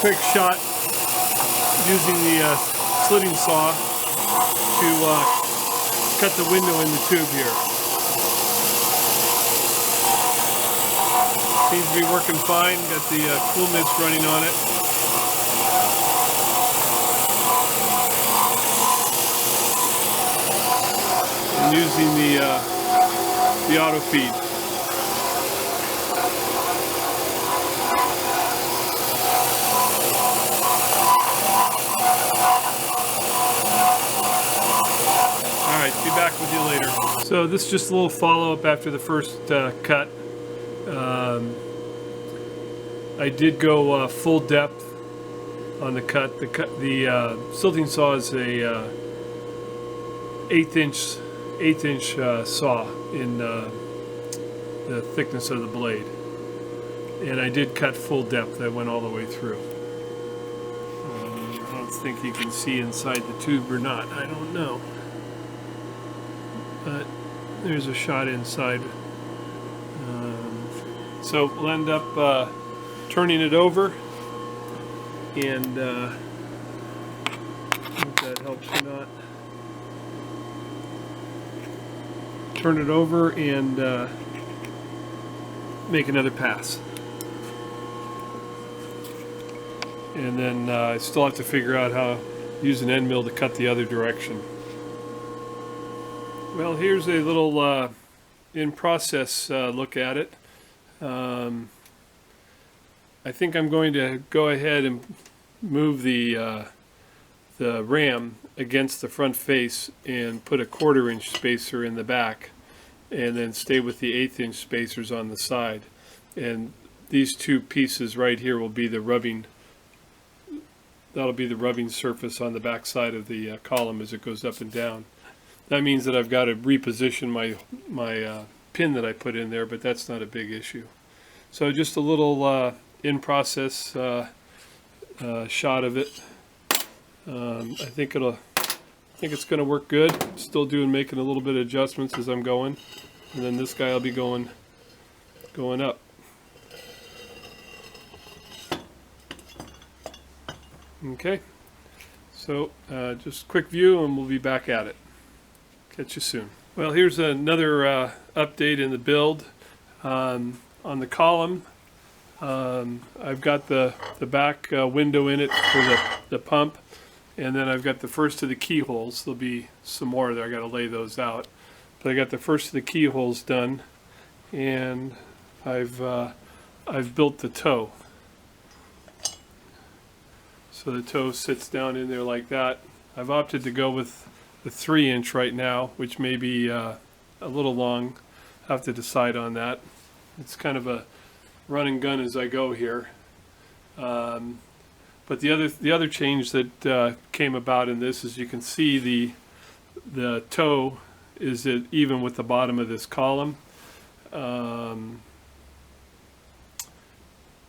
quick shot using the slitting saw to cut the window in the tube here. Seems to be working fine. Got the cool mist running on it. And using the auto feed. Alright, be back with you later. So this is just a little follow-up after the first cut. I did go full depth on the cut. The slitting saw is a 1/8 inch saw in the thickness of the blade, and I did cut full depth. I went all the way through. I don't think you can see inside the tube or not. I don't know, but there's a shot inside. So we'll end up turning it over, and I hope that helps or not. Turn it over and make another pass. And then I still have to figure out how to use an end mill to cut the other direction. Well, here's a little in process look at it. I think I'm going to go ahead and move the ram against the front face and put a 1/4 inch spacer in the back, and then stay with the 1/8 inch spacers on the side. And these two pieces right here will be the rubbing. That'll be the rubbing surface on the back side of the column as it goes up and down. That means that I've got to reposition my pin that I put in there, but that's not a big issue. So just a little in process shot of it. I think it's going to work good. Still making a little bit of adjustments as I'm going, and then this guy will be going up. Okay, so just quick view, and we'll be back at it. Catch you soon. Well, here's another update in the build. On the column, I've got the back window in it for the pump, and then I've got the first of the keyholes. There'll be some more there. I got to lay those out, but I got the first of the keyholes done, and I've built the toe. So the toe sits down in there like that. I've opted to go with the 3 inch right now, which may be a little long. I have to decide on that. It's kind of a run and gun as I go here. But the other change that came about in this is you can see the toe is even with the bottom of this column,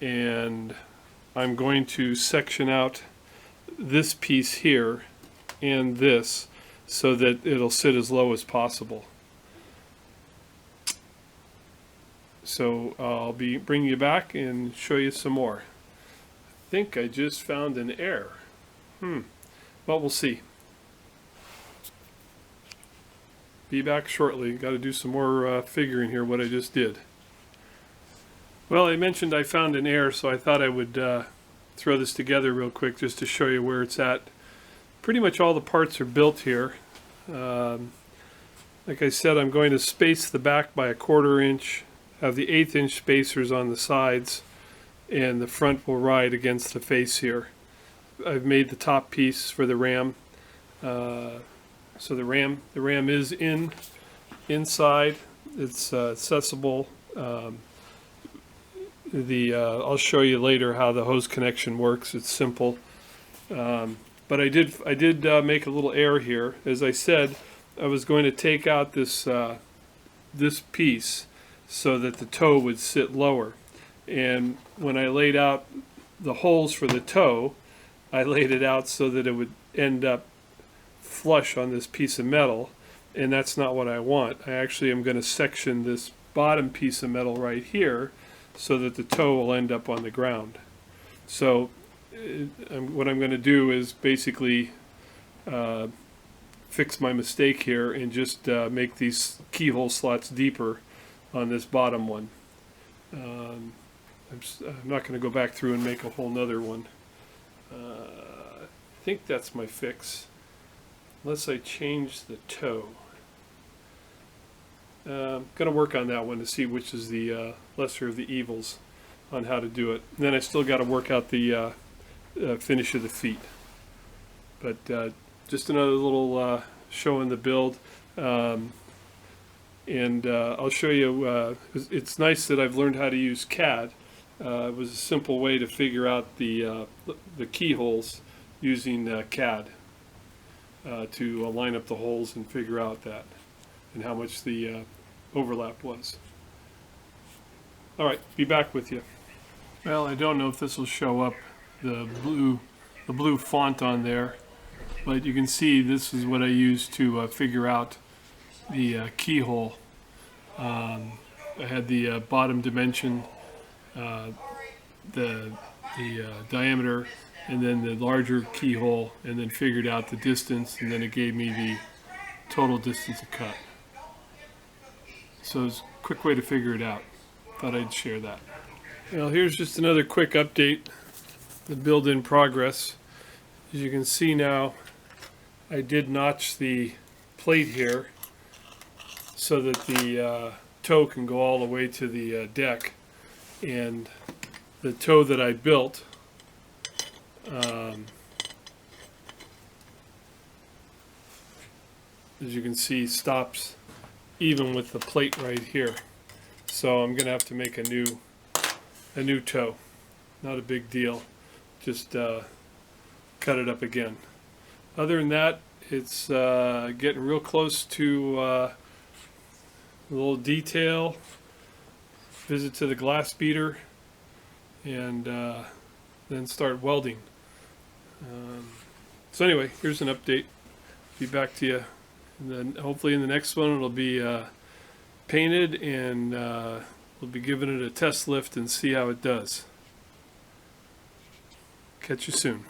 and I'm going to section out this piece here and this so that it'll sit as low as possible. So I'll be bringing you back and show you some more. I think I just found an error. Well, we'll see. Be back shortly. Got to do some more figuring here what I just did. Well, I mentioned I found an error, so I thought I would throw this together real quick just to show you where it's at. Pretty much all the parts are built here. Like I said, I'm going to space the back by a 1/4 inch, have the 1/8 inch spacers on the sides, and the front will ride against the face here. I've made the top piece for the ram. So the ram is inside. It's accessible. I'll show you later how the hose connection works. It's simple. But I did make a little error here. As I said, I was going to take out this piece so that the toe would sit lower. And when I laid out the holes for the toe, I laid it out so that it would end up flush on this piece of metal, and that's not what I want. I actually am going to section this bottom piece of metal right here so that the toe will end up on the ground. So what I'm going to do is basically fix my mistake here and just make these keyhole slots deeper on this bottom one. I'm not going to go back through and make a whole nother one. I think that's my fix, unless I change the toe. I'm going to work on that one to see which is the lesser of the evils on how to do it. And then I still got to work out the finish of the feet. But just another little show in the build. And I'll show you, it's nice that I've learned how to use CAD. It was a simple way to figure out the keyholes using CAD to line up the holes and figure out that and how much the overlap was. All right, be back with you. Well, I don't know if this will show up, the blue font on there, but you can see this is what I used to figure out the keyhole. I had the bottom dimension, the diameter, and then the larger keyhole, and then figured out the distance, and then it gave me the total distance of cut. So it's a quick way to figure it out. Thought I'd share that. Well, here's just another quick update. The build in progress. As you can see now, I did notch the plate here so that the toe can go all the way to the deck, and the toe that I built as you can see stops even with the plate right here, so I'm gonna have to make a new toe. Not a big deal, just cut it up again. Other than that, it's getting real close to a little detail, visit to the glass beater, and then start welding. So anyway, here's an update. Be back to you, and then hopefully in the next one it'll be painted, and we'll be giving it a test lift and see how it does. Catch you soon.